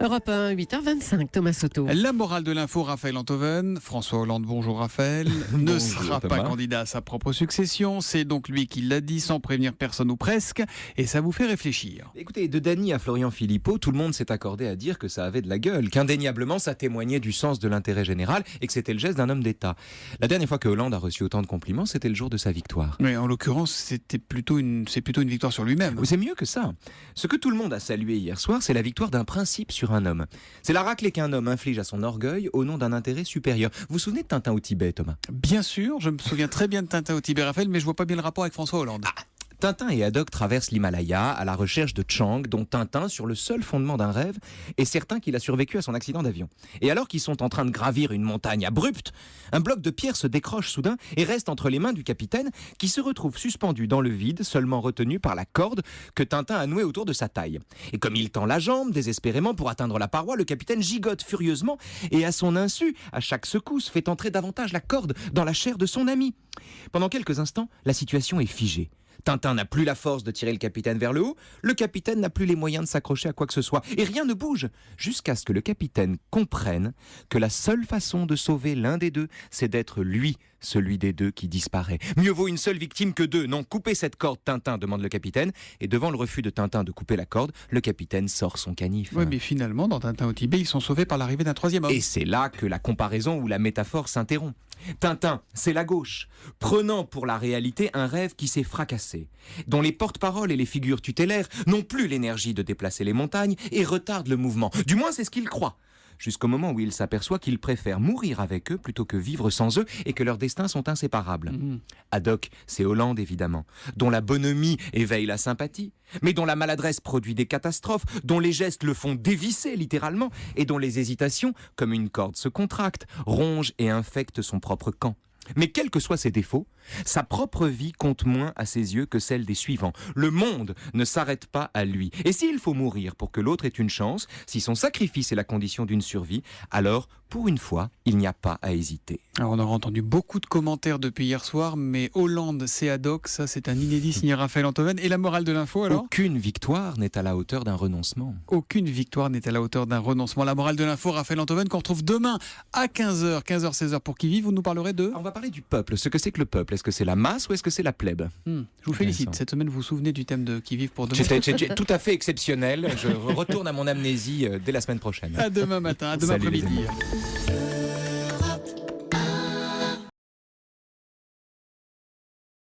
Europe 1, 8h25, Thomas Soto. La morale de l'info, Raphaël Enthoven. François Hollande, bonjour Raphaël, ne Bonjour, sera Thomas. pas candidat à sa propre succession. C'est donc lui qui l'a dit sans prévenir personne ou presque. Et ça vous fait réfléchir. Écoutez, de Dany à Florian Philippot, tout le monde s'est accordé à dire que ça avait de la gueule, qu'indéniablement ça témoignait du sens de l'intérêt général et que c'était le geste d'un homme d'État. La dernière fois que Hollande a reçu autant de compliments, c'était le jour de sa victoire. Mais en l'occurrence, c'est plutôt une victoire sur lui-même. C'est mieux que ça. Ce que tout le monde a salué hier soir, c'est la victoire d'un principe sur un homme. C'est la raclée qu'un homme inflige à son orgueil au nom d'un intérêt supérieur. Vous vous souvenez de Tintin au Tibet, Thomas ? Bien sûr, je me souviens très bien de Tintin au Tibet, Raphaël, mais je vois pas bien le rapport avec François Hollande. Tintin et Haddock traversent l'Himalaya à la recherche de Chang, dont Tintin, sur le seul fondement d'un rêve, est certain qu'il a survécu à son accident d'avion. Et alors qu'ils sont en train de gravir une montagne abrupte, un bloc de pierre se décroche soudain et reste entre les mains du capitaine, qui se retrouve suspendu dans le vide, seulement retenu par la corde que Tintin a nouée autour de sa taille. Et comme il tend la jambe désespérément pour atteindre la paroi, le capitaine gigote furieusement et à son insu, à chaque secousse, fait entrer davantage la corde dans la chair de son ami. Pendant quelques instants, la situation est figée. Tintin n'a plus la force de tirer le capitaine vers le haut, le capitaine n'a plus les moyens de s'accrocher à quoi que ce soit, et rien ne bouge, jusqu'à ce que le capitaine comprenne que la seule façon de sauver l'un des deux, c'est d'être lui, celui des deux qui disparaît. Mieux vaut une seule victime que deux. Non, coupez cette corde, Tintin, demande le capitaine, et devant le refus de Tintin de couper la corde, le capitaine sort son canif. Oui, mais finalement, dans Tintin au Tibet, ils sont sauvés par l'arrivée d'un troisième homme. Et c'est là que la comparaison ou la métaphore s'interrompt. Tintin, c'est la gauche, prenant pour la réalité un rêve qui s'est fracassé, dont les porte-paroles et les figures tutélaires n'ont plus l'énergie de déplacer les montagnes et retardent le mouvement. Du moins, c'est ce qu'il croit. Jusqu'au moment où il s'aperçoit qu'il préfère mourir avec eux plutôt que vivre sans eux et que leurs destins sont inséparables. Haddock, c'est Hollande évidemment, dont la bonhomie éveille la sympathie, mais dont la maladresse produit des catastrophes, dont les gestes le font dévisser littéralement et dont les hésitations, comme une corde se contractent, rongent et infectent son propre camp. Mais quels que soient ses défauts, sa propre vie compte moins à ses yeux que celle des suivants. Le monde ne s'arrête pas à lui. Et s'il faut mourir pour que l'autre ait une chance, si son sacrifice est la condition d'une survie, alors, pour une fois, il n'y a pas à hésiter. Alors on aura entendu beaucoup de commentaires depuis hier soir, mais Hollande, c'est Haddock, ça c'est un inédit signé Raphaël Enthoven. Et la morale de l'info alors ? Aucune victoire n'est à la hauteur d'un renoncement. Aucune victoire n'est à la hauteur d'un renoncement. La morale de l'info, Raphaël Enthoven, qu'on retrouve demain à 15h, 16h pour Qui Vive. Vous nous parlerez de... On va parler du peuple. Ce que c'est que le peuple. Est-ce que c'est la masse ou est-ce que c'est la plèbe ? Je vous félicite. Cette semaine, vous vous souvenez du thème de Qui Vive pour demain ? C'est tout à fait exceptionnel. Je retourne à mon amnésie dès la semaine prochaine. À demain matin, à demain Salut, les après-midi. amis.